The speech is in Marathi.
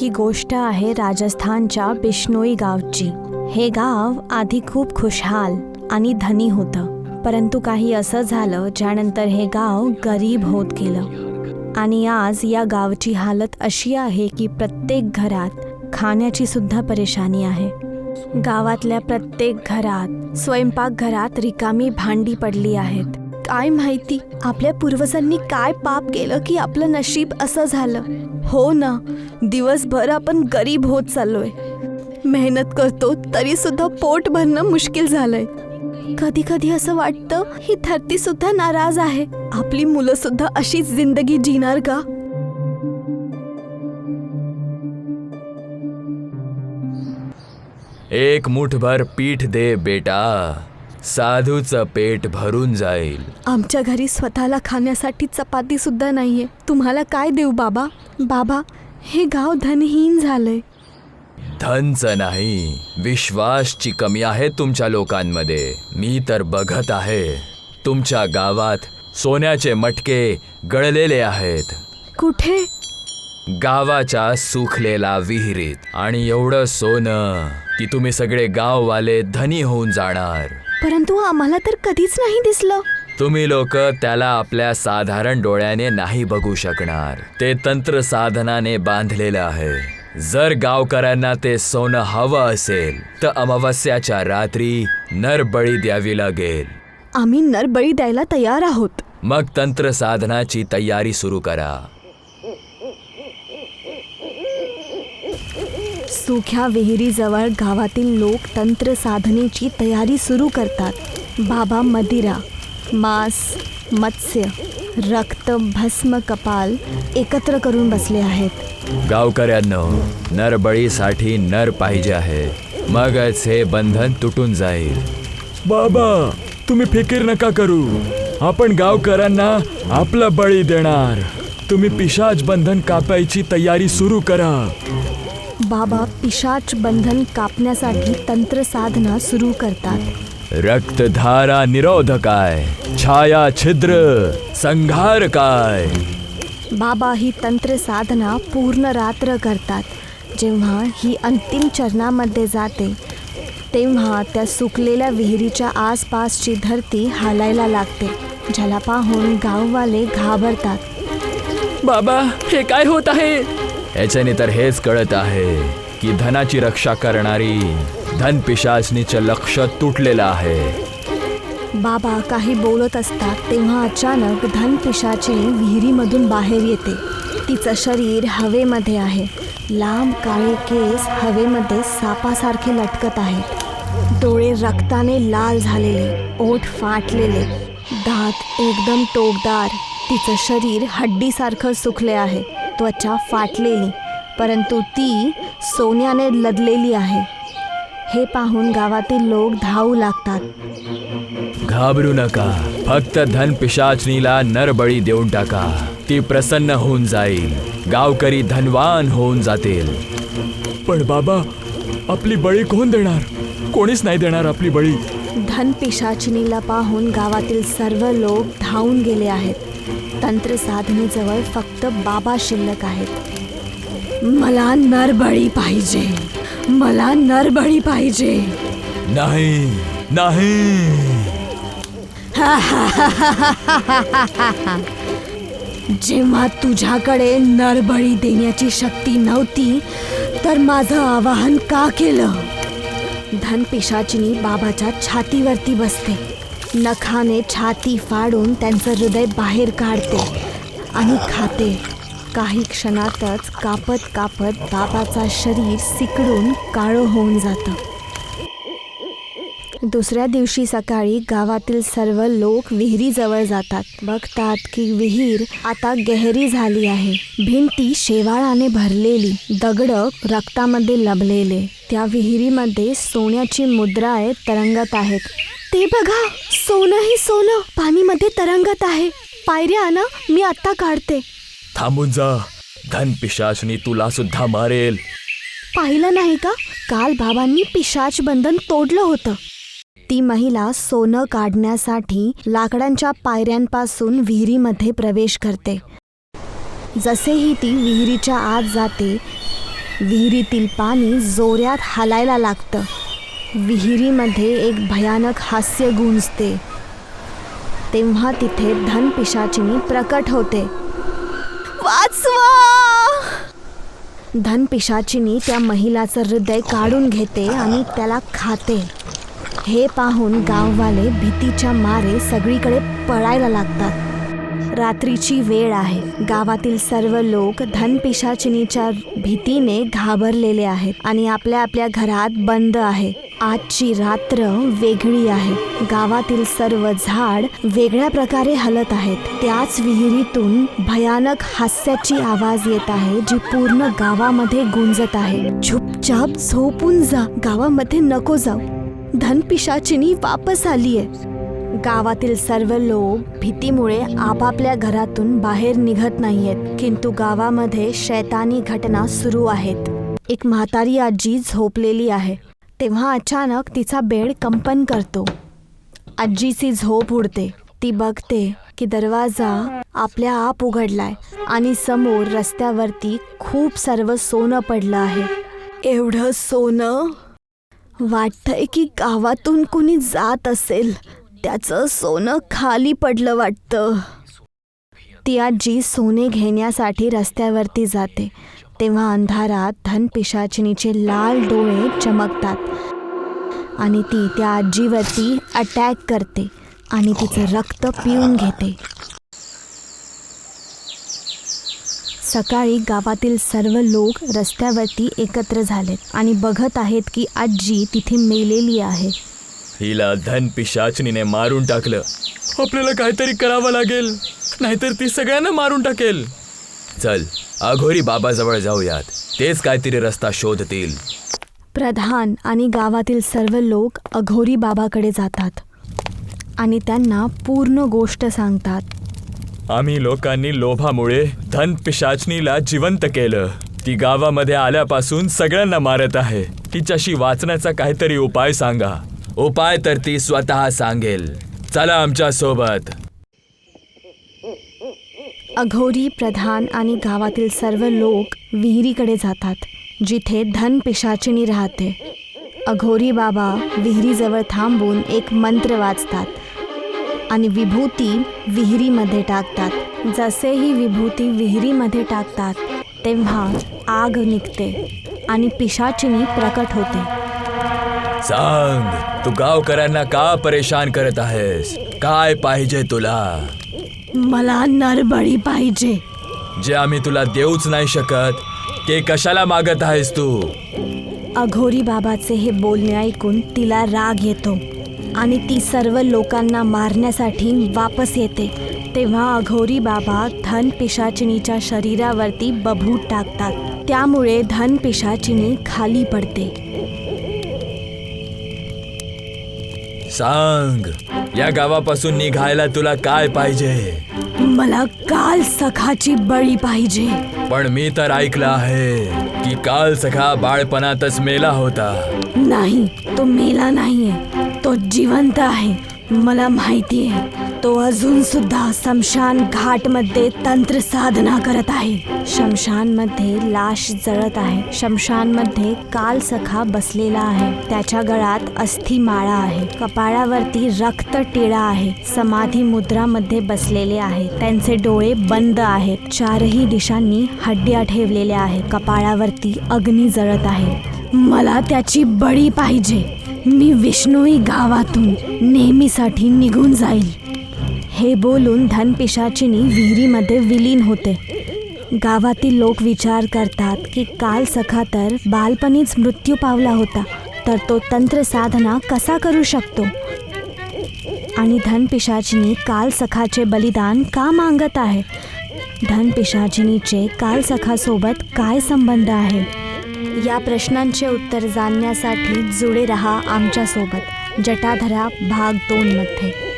ही गोष्ट आहे राजस्थानच्या बिश्नोई गावची. हे गाव आधी खूप खुशहाल आणि धनी होतं, परंतु काही असं झालं ज्यानंतर हे गाव गरीब होत गेलं. आणि आज या गावची हालत अशी आहे की प्रत्येक घरात खाण्याची सुद्धा परेशानी आहे. गावातल्या प्रत्येक घरात स्वयंपाकघरात रिकामी भांडी पडली आहेत. काय माहिती आपल्या पूर्वजांनी काय पाप केलं की आपलं नशीब असं झालं. हो ना, दिवसभर आपण गरीब होत चाललोय. मेहनत करतो तरी सुद्धा पोट भरणं मुश्किल झालंय. कधी कधी असं वाटतं ही धरती सुद्धा नाराज आहे. आपली मुलं सुद्धा अशीच जिंदगी जिणार का? एक मुठभर पीठ दे बेटा, साधूचं पेट भरून जाईल. आमच्या घरी स्वतःला खाण्यासाठी चपाती सुद्धा नाहीये. तुम्हाला काय देऊ बाबा? बाबा, हे गाव धनहीन झालंय. धनचं नाही, विश्वासची कमी आहे तुमच्या लोकांमध्ये. मी तर बघत आहे तुमच्या गावात सोन्याचे मटके गळलेले आहेत. कुठे? गावाच्या सुखलेला विहिरीत. आणि एवढं सोनं की तुम्ही सगळे गाववाले धनी होऊन जाणार. परंतु आम्हाला तर कधीच नाही दिसलं. तुम्ही लोक त्याला आपल्या साधारण डोळ्याने नाही बघू शकणार. ते तंत्र साधनाने बांधलेलं आहे. जर गावकऱ्यांना ते सोनं हवं असेल तर अमावस्याच्या रात्री नरबळी द्यावी लागेल. आम्ही नरबळी द्यायला तयार आहोत. मग तंत्र साधनाची तयारी सुरू करा. सुख्या विहिरीजवळ गावातील लोक तंत्र साधनेची तयारी सुरू करतात. बाबा मदिरा, मांस, मत्स्य, रक्त, भस्म, कपाल एकत्र करून बसले आहेत. गावकऱ्यांनो, नरबळीसाठी नर पाहिजे आहे, मगच हे बंधन तुटून जाईल. बाबा, तुम्ही फिकीर नका करू. आपण गावकऱ्यांना आपला बळी देणार. तुम्ही पिशाच बंधन कापायची तयारी सुरू करा. बाबा पिशाच बंधन कापण्यासाठी तंत्र साधना सुरू करतात. रक्तधारा निरोध काय, छाया छिद्र संघार काय. बाबा ही तंत्र साधना पूर्ण रात्र करतात. जेव्हा ही अंतिम चरणामध्ये जाते तेव्हा त्या सुकलेल्या विहिरीच्या आसपासची धरती हालायला लागते, ज्याला पाहून गाववाले घाबरतात. बाबा, हे काय होत आहे? याच्याने तर हेच कळत आहे की धनाची रक्षा करणारी धनपिशाचनीचं लक्ष तुटलेलं आहे. बाबा काही बोलत असतात तेव्हा अचानक धनपिशाचिनी विहिरीमधून बाहेर येते. तिचं शरीर हवेमध्ये आहे. लांब काळे केस हवेमध्ये सापासारखे लटकत आहेत. डोळे रक्ताने लाल झालेले, ओठ फाटलेले, दात एकदम टोकदार. तिचं शरीर हड्डीसारखं सुकले आहे. त्वचा फाटलेली, परंतु ती सोन्याने लदलेली आहे. हे पाहून गावातील लोक धावू लागतात. घाबरू नका, फक्त धनपिशाचनीला नरबळी देऊन टाका. ती प्रसन्न होऊन जाईल. गावकरी धनवान होऊन जातील. पण बाबा, आपली बळी कोण देणार? कोणीच नाही देणार आपली बळी. धनपिशाचिनीला पाहून गावातील सर्व लोक धावून गेले आहेत. तंत्र साधनेजवळ फक्त बाबा शिल्लक आहेत. मला नरबळी पाहिजे, मला नरबळी पाहिजे. नाही नाही. जेव्हा तुझ्याकडे नरबळी देण्याची शक्ती नव्हती तर माझं आवाहन का केलं? धनपिशाचिनी बाबाच्या छातीवरती बसते. नखाने छाती फाडून त्यांचं हृदय बाहेर काढते आणि खाते. काही क्षणातच कापत कापत बाबाचा शरीर सिकुडून काळं होऊन जातं. दुसऱ्या दिवशी सकाळी गावातील सर्व लोक विहिरीजवळ जातात. बघतात की विहीर आता गहरी झाली आहे. भिंती शेवाळाने भरलेली, दगड रक्तामध्ये लभलेले. त्या विहिरीमध्ये सोन्याची मुद्राए तरंगत आहेत. ते बघा, सोनं ही सोनं पाणीमध्ये तरंगत आहे. पायऱ्या आणा, मी आत्ता काढते. थांबून जा, धनपिशाचनी तुला सुद्धा मारेल. पाहिलं नाही का, काल बाबांनी पिशाच बंधन तोडलं होतं. ती महिला सोनं काढण्यासाठी लाकडांच्या पायऱ्यांपासून विहिरीमध्ये प्रवेश करते. जसेही ती विहिरीच्या आत जाते, विहिरीतील पाणी जोरात हालायला लागतं. विहिरीमध्ये एक भयानक हास्य गुंजते. तेव्हा तिथे धनपिशाचिनी प्रकट होते. वाचवा! धनपिशाचिनी त्या महिलाचं हृदय काढून घेते आणि त्याला खाते. हे पाहून गाववाले भीतीच्या मारे सगळीकडे पळायला लागतात. रात्रीची वेळ आहे. गावातील सर्व लोक धनपिशाचिनीच्या भीतीने घाबरलेले आहेत आणि आपल्या आपल्या घरात बंद आहे. आजची रात्र वेगळी आहे. गावातील सर्व झाड वेगळ्या प्रकारे हलत आहेत. त्याच विहिरीतून भयानक हास्याची आवाज येत आहे जी पूर्ण गावामध्ये गुंजत आहे. चुपचाप झोपून जा, गावामध्ये नको जाऊ. धनपिशाचिनी वापस आलीये. गावातील सर्व लोक भीतीमुळे आपापल्या घरातून बाहेर निघत नाहीयेत. किंतु गावामध्ये शैतानी घटना सुरू आहेत. एक म्हातारी आजी झोपलेली आहे. तेव्हा अचानक तिचा बेड कंपन करतो. आजीची झोप उडते. ती बघते की दरवाजा आपल्या आप उघडलाय आणि समोर रस्त्यावरती खूप सर्व सोनं पडलं आहे. एवढं सोनं? वाटतंय की गावातून कुणी जात असेल. त्याचं सोनं खाली पडलं वाटतं. ती आजी सोने घेण्यासाठी रस्त्यावरती जाते. तेव्हा अंधारात धनपिशाचिनीचे लाल डोळे चमकतात आणि ती त्या आजीवरती अटॅक करते आणि तिचं रक्त पिऊन घेते. सकाळी गावातील सर्व लोक रस्त्यावरती एकत्र झालेत आणि बघत आहेत की आजी तिथे मेलेली आहे. हिला धनपिशाचिनीने मारून टाकलं. आपल्याला काहीतरी करावं लागेल, नाहीतर ती सगळ्यांना मारून टाकेल. चल, अघोरी बाबाजवळ जाऊयात. तेच काहीतरी रस्ता शोधतील. प्रधान आणि गावातील सर्व लोक अघोरी बाबाकडे जातात आणि त्यांना पूर्ण गोष्ट सांगतात. आम्ही लोकांनी लोभामुळे धनपिशाचिनीला जिवंत केलं. ती गावामध्ये आल्यापासून सगळ्यांना मारत आहे. तिच्याशी वाचण्याचा काहीतरी उपाय सांगा. उपाय तर ती स्वतः सांगेल. चला आमच्या सोबत. अघोरी, प्रधान आणि गावातील सर्व लोक विहिरीकडे जातात जिथे धनपिशाचिनी राहते. अघोरी बाबा विहिरीजवळ थांबून एक मंत्र वाचतात आणि विभूती विहिरीमध्ये टाकतात. जसे ही विभूती विहिरीमध्ये टाकतात तेव्हा आग निघते आणि पिशाचिनी प्रकट होते. सांग, तू गावकऱ्यांना का परेशान करत आहेस? काय पाहिजे तुला? मला नरबळी पाहिजे. जे आम्ही तुला देऊच नाही शकत ते कशाला मागत आहेस तू? अघोरी बाबाचे हे बोलणे ऐकून तिला राग येतो आणि ती सर्व लोकांना मारण्यासाठी वापस येते. तेव्हा अघोरी बाबा धनपिशाचिनीच्या शरीरावरती बभूत टाकतात. त्यामुळे धनपिशाचिनी खाली पडते. सांग, या गावापासून निघायला तुला काय पाहिजे? मला काल सखाची बळी पाहिजे. पण मी तर ऐकलं आहे की काल सखा बाळपणातच मेला होता. नाही, तो मेला नाहीये. तो जिवंत आहे. मला माहिती आहे. तो अजून सुद्धा शमशान घाटमध्ये तंत्र साधना करत आहे. शमशानमध्ये लाश जळत आहे. शमशानमध्ये काल सखा बसलेला आहे. त्याच्या गळ्यात अस्थि माळा आहे. कपाळावरती रक्त टिळा आहे. समाधी मुद्रामध्ये बसलेले आहे. त्यांचे डोळे बंद आहेत. चारही दिशांनी हड्ड्या ठेवलेल्या आहेत. कपाळावरती अग्नी जळत आहे. मला त्याची बळी पाहिजे. मी विष्णोई गावातून नेहमीसाठी निघून जाईल. हे बोलून धनपिशाचिनी विहिरीमध्ये विलीन होते. गावातील लोक विचार करतात की काल सखा तर बालपणीच मृत्यू पावला होता, तर तो तंत्र साधना कसा करू शकतो? आणि धनपिशाचिनी काल सखाचे बलिदान का मागत आहे? धनपिशाचिनीचे काल सखासोबत काय संबंध आहे? या प्रश्नांचे उत्तर जाणण्यासाठी जुळे रहा आमच्यासोबत. जटाधरा भाग 2 मध्ये.